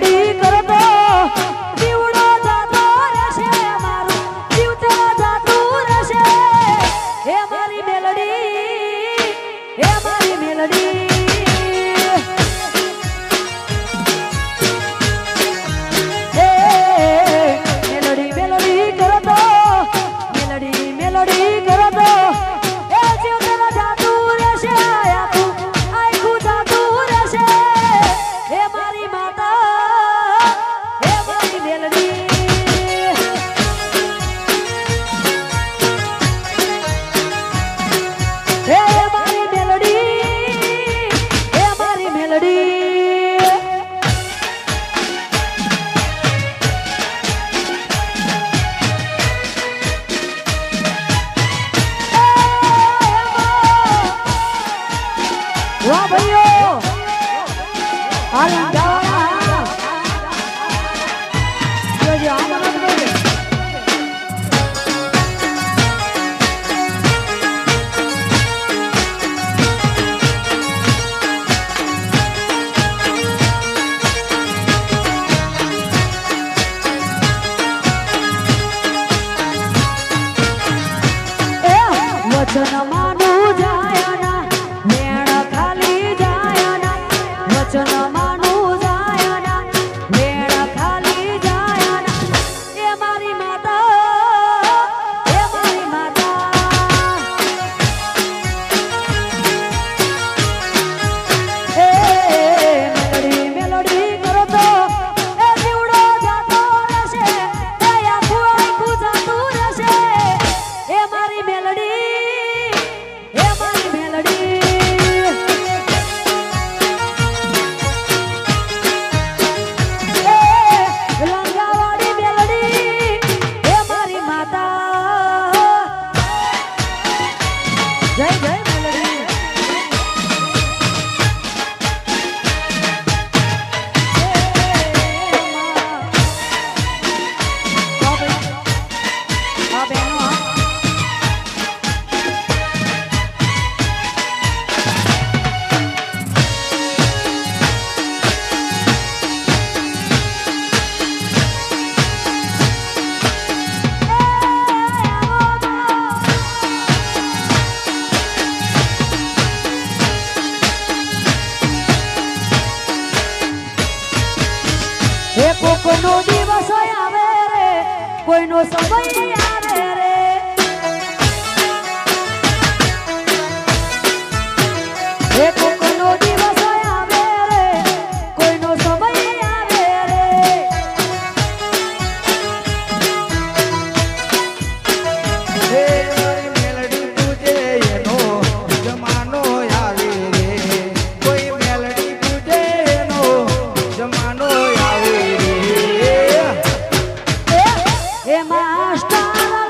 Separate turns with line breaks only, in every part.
મેલડી કરતો જીવડો જાતો રહેશે મારું જીવતો જાતું રહેશે હે મારી મેલડી હે મારી મેલડી વાહ ભાઈઓ હાલ ગાવાના જોજો આનંદ કરજો વચન માનું જાય ના વેણ ખાલી જાય ના વચન માનું જાય ના વેણ ખાલી જાય ના એ મારી માતા એ મારી માતા એ મેલડી મેલડી કરો તો એ જીવડો જાતો રહેશે એ આખું આખું જાતું રહેશે એ મારી મેલડી જય જય મેલડી હા બેનો કોઈનો દિવસ આવે રે કોઈનો સમય આવે રે કોઈનો દિવસ આવે રે કોઈનો સમય આવે રે
હે મારી મેલડી પૂજે એનો જમાનો આવે રે કોઈ મેલડી પૂજે એનો જમાનો આવે
એ માસ્ટર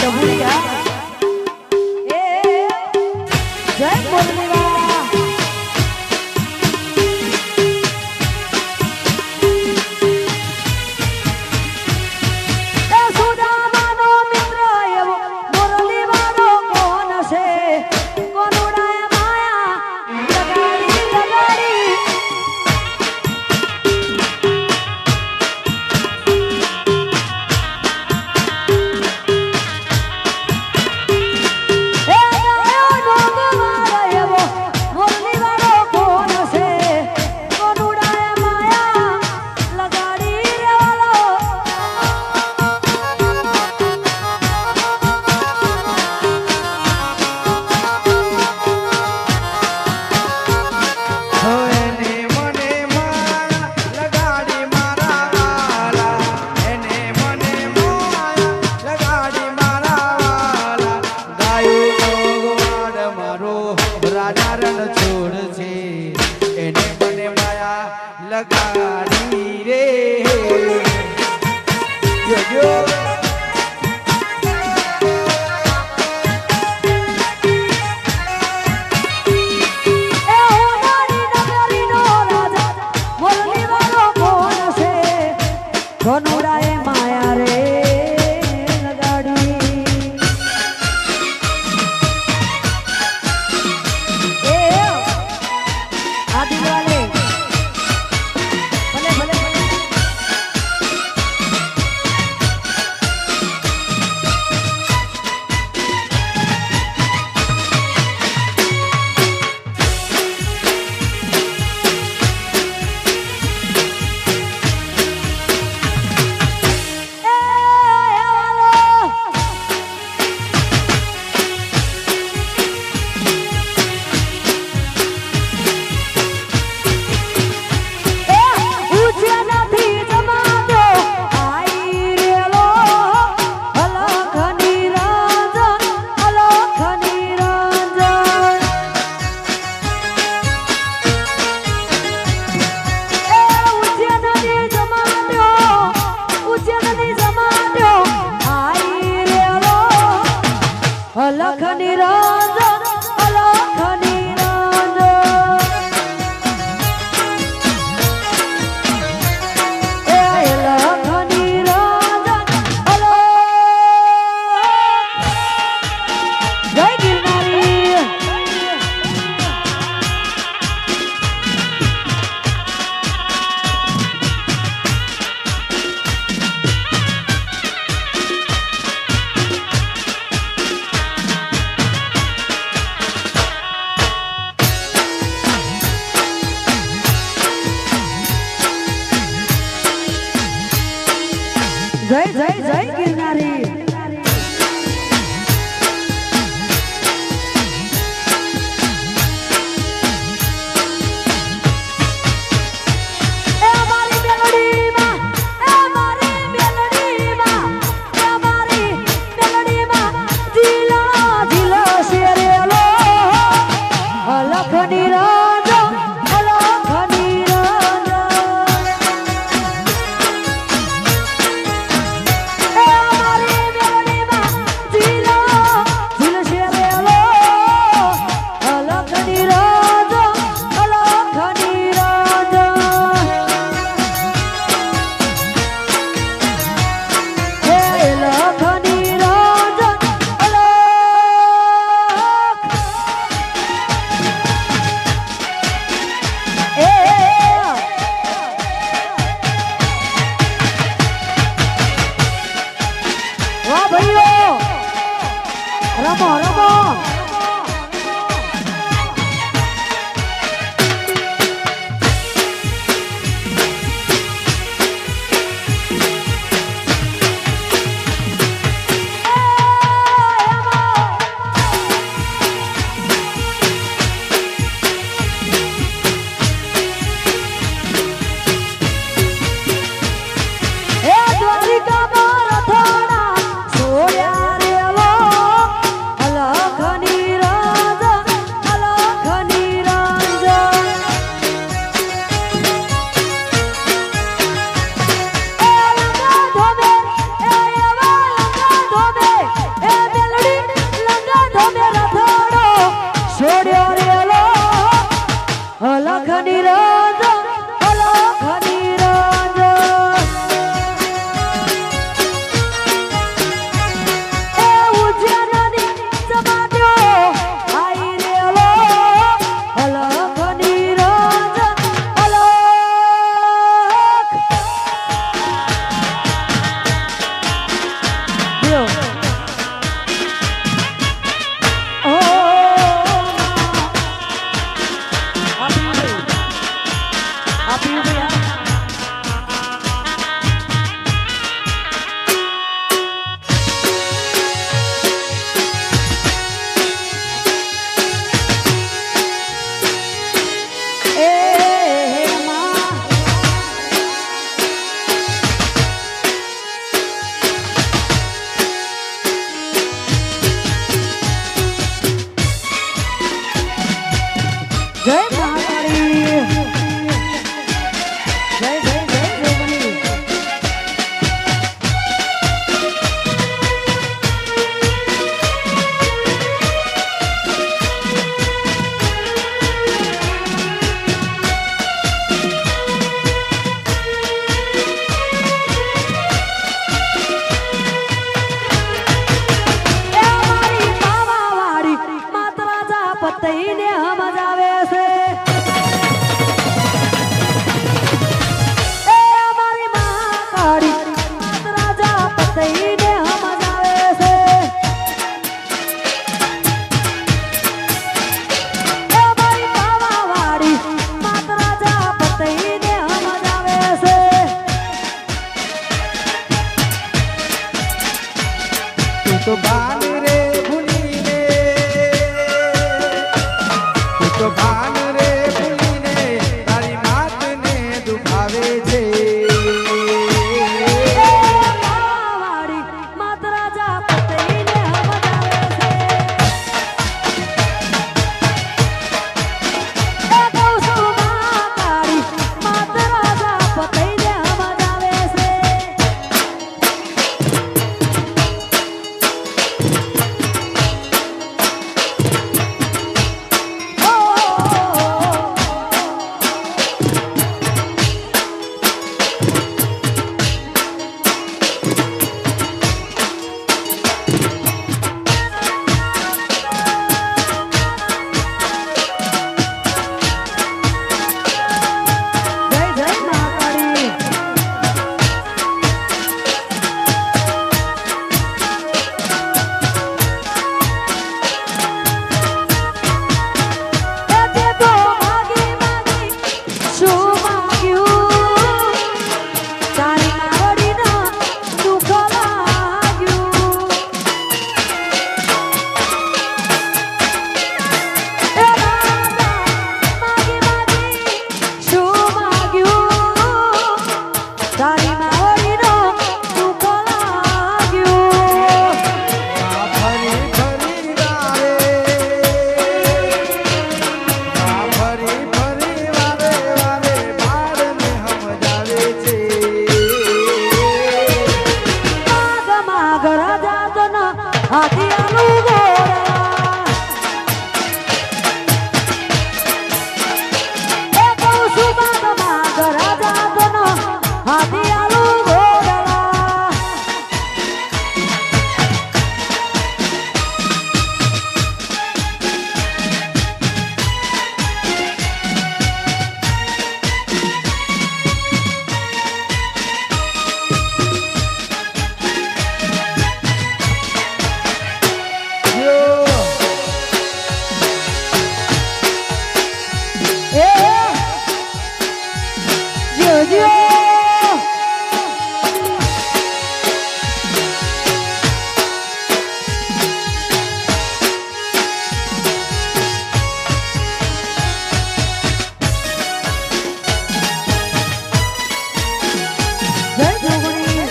ડબુડિયા એ જય બોલવા એ સુદામાનો મિત્ર એવો મુરલીવાળો કોણ છે કોનુડાએ માયા લગાડી લગાડી
લગાડી રે જો
કોનુડાએ માયા રે લગાડી એ આદિવાલે ભલે ભલે ભલે અલખ નિરંજન અલખ નિરંજન એ અલખ નિરંજન અલખ જય ગિરનારી
તો ભાન રે ભૂલીને તું તો ભાન રે ભૂલીને તારી માતને દુભાવે છે
વાળી માત રાજા પતઈને હમજાવે છે એ કૌસુમાં કાળી માત રાજા પતઈને હમજાવે છે જય જય મહાકાળી એ તે તો માગી માગી શું માંગ્યું તારી માવડીના દુઃખ લાગ્યું એ રાજા માગી માગી શું માંગ્યું તારી માવડીનો દુઃખ લાગ્યું
આ ફરી ફરી વારે આ ફરી ફરી વારે વારે બાળને સમજાવે છે
માગ માગ રાજા તન હાથિયાનું ગોળા એ કહું છું માગ માગ રાજા તન હાથિયાનું ગોળા એ જો જો જય જોગણી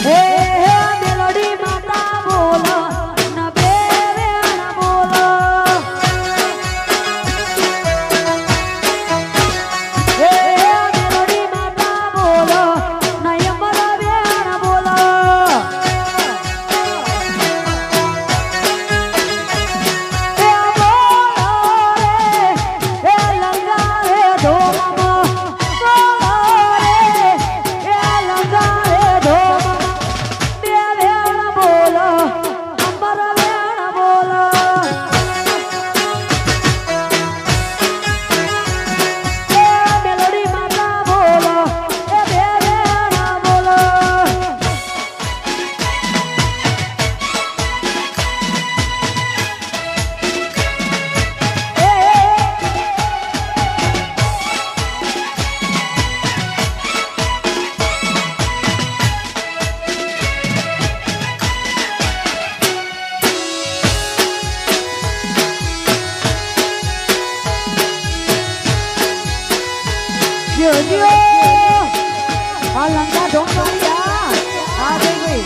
હે મેલોડી માતા બોલો ન બેવેણ બોલો હે મેલોડી માતા બોલો ન યમર વેણ બોલો હે બોલો રે હે લંગા રે ધોમ બોલો રે હે લંગા રે ધોમ બે વેણ બોલો અંબર વેણ બોલો એ મેલોડી માતા બોલો એ બે વેણ બોલો જો જો આ લંગા ઢોંગરિયા આ ગઈ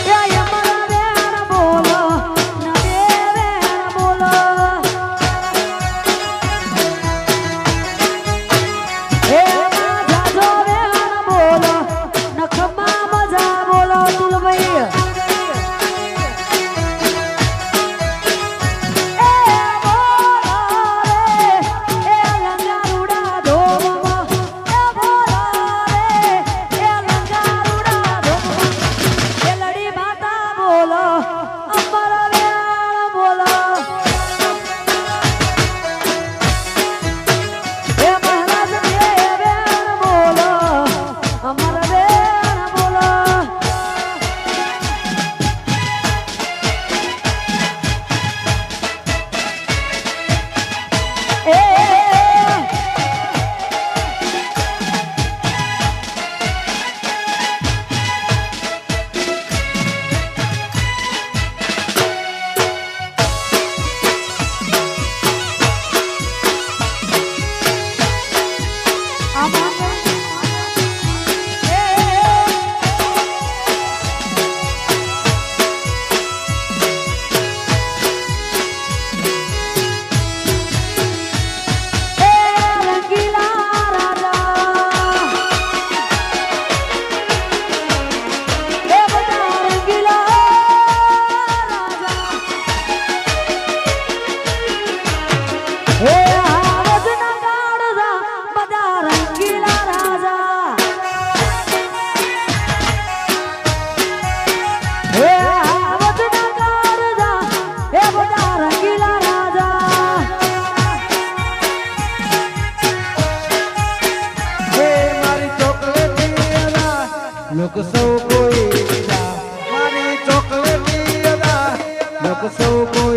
એ યમર વેણ બોલો ન બેવેણ બોલો હે માજા જો વેણ બોલો નખમાં મજા બોલો તુલભાઈ
લોક સૌ કોઈ મારી ચોકલેટી અદા લોક સૌ કોઈ